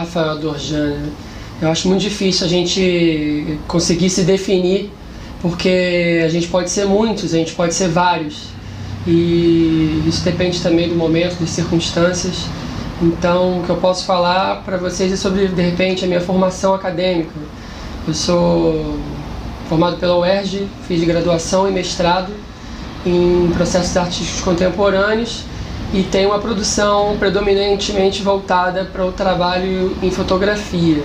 Rafael Dorjan, né? Eu acho muito difícil a gente conseguir se definir, porque a gente pode ser muitos, a gente pode ser vários. E isso depende também do momento, das circunstâncias. Então, o que eu posso falar para vocês é sobre, de repente, a minha formação acadêmica. Eu sou formado pela UERJ, fiz graduação e mestrado em processos artísticos contemporâneos e tenho uma produção predominantemente voltada para o trabalho em fotografia.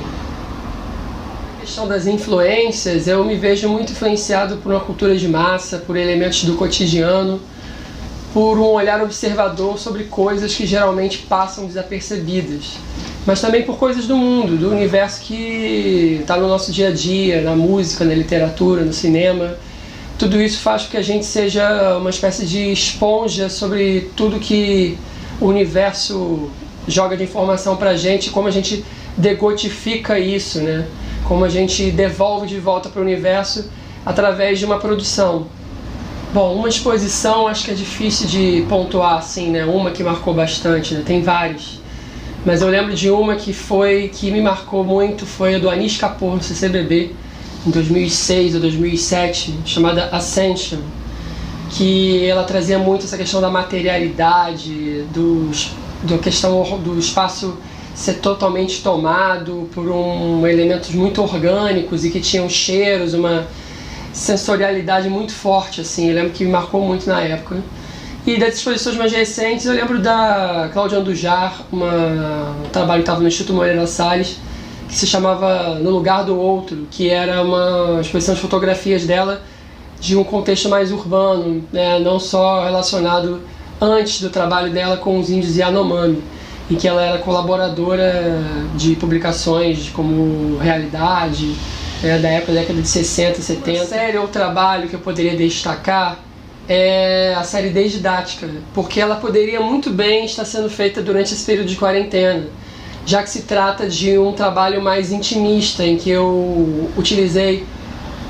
A questão das influências, eu me vejo muito influenciado por uma cultura de massa, por elementos do cotidiano, por um olhar observador sobre coisas que geralmente passam desapercebidas, mas também por coisas do mundo, do universo que está no nosso dia a dia, na música, na literatura, no cinema. Tudo isso faz com que a gente seja uma espécie de esponja sobre tudo que o universo joga de informação para a gente, como a gente degotifica isso, né? Como a gente devolve de volta para o universo através de uma produção. Bom, uma exposição acho que é difícil de pontuar assim, né? Uma que marcou bastante, né? Tem várias. Mas eu lembro de uma que me marcou muito, foi a do Anish Kapoor no CCBB, em 2006 ou 2007, chamada Ascension, que ela trazia muito essa questão da materialidade, da questão do espaço ser totalmente tomado por elementos muito orgânicos e que tinham cheiros, uma sensorialidade muito forte, assim. Eu lembro que me marcou muito na época. E das exposições mais recentes, eu lembro da Cláudia Andujar, um trabalho que estava no Instituto Moreira Salles, que se chamava No Lugar do Outro, que era uma exposição de fotografias dela de um contexto mais urbano, né? Não só relacionado antes do trabalho dela com os índios Yanomami, em que ela era colaboradora de publicações como Realidade, da época, da década de 60, 70. Uma série ou trabalho que eu poderia destacar é a série Desdidática, porque ela poderia muito bem estar sendo feita durante esse período de quarentena, já que se trata de um trabalho mais intimista, em que eu utilizei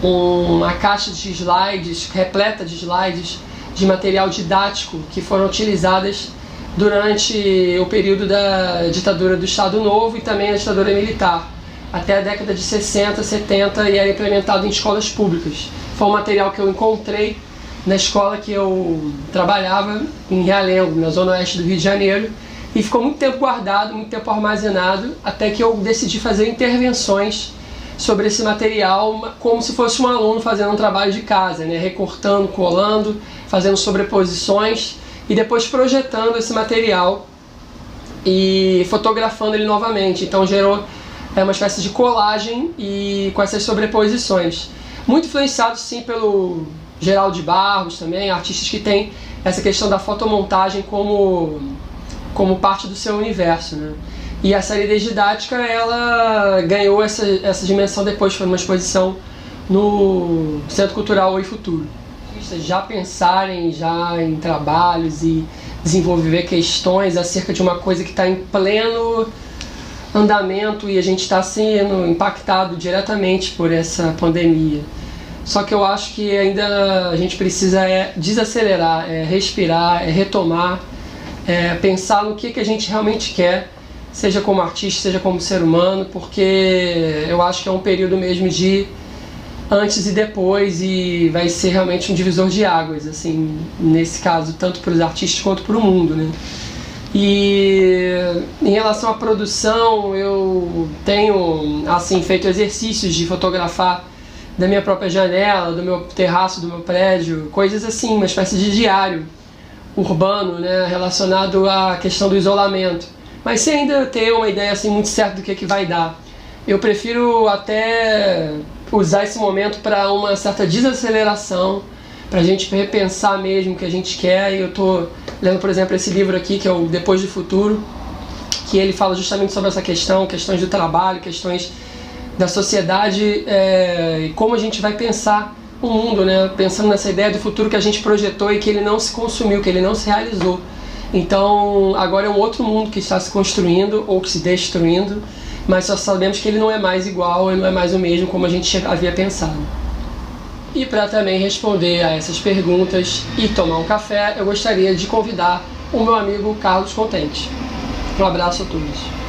uma caixa de slides, repleta de slides, de material didático que foram utilizadas durante o período da ditadura do Estado Novo e também a ditadura militar, até a década de 60, 70, e era implementado em escolas públicas. Foi um material que eu encontrei na escola que eu trabalhava, em Realengo, na zona oeste do Rio de Janeiro, e ficou muito tempo guardado, muito tempo armazenado, até que eu decidi fazer intervenções sobre esse material, como se fosse um aluno fazendo um trabalho de casa, né? Recortando, colando, fazendo sobreposições e depois projetando esse material e fotografando ele novamente. Então gerou uma espécie de colagem e com essas sobreposições. Muito influenciado sim pelo Geraldo de Barros também, artistas que têm essa questão da fotomontagem como parte do seu universo, né? E a série Desdidática, ela ganhou essa dimensão depois, foi uma exposição no Centro Cultural Oi Futuro. Já pensarem já em trabalhos e desenvolver questões acerca de uma coisa que está em pleno andamento e a gente está sendo impactado diretamente por essa pandemia. Só que eu acho que ainda a gente precisa desacelerar, respirar, retomar, pensar no que a gente realmente quer, seja como artista, seja como ser humano, porque eu acho que é um período mesmo de antes e depois, e vai ser realmente um divisor de águas, assim, nesse caso, tanto para os artistas quanto para o mundo, né? E em relação à produção, eu tenho assim, feito exercícios de fotografar da minha própria janela, do meu terraço, do meu prédio, coisas assim, uma espécie de diário urbano, né, relacionado à questão do isolamento. Mas sem ainda ter uma ideia assim, muito certa do que vai dar. Eu prefiro até usar esse momento para uma certa desaceleração, para a gente repensar mesmo o que a gente quer. E eu estou lendo, por exemplo, esse livro aqui, que é o Depois do Futuro, que ele fala justamente sobre essa questão, questões do trabalho, questões da sociedade, e como a gente vai pensar o mundo, né? Pensando nessa ideia do futuro que a gente projetou e que ele não se consumiu, que ele não se realizou. Então, agora é um outro mundo que está se construindo ou se destruindo, mas só sabemos que ele não é mais igual, ele não é mais o mesmo como a gente havia pensado. E para também responder a essas perguntas e tomar um café, eu gostaria de convidar o meu amigo Carlos Contente. Um abraço a todos.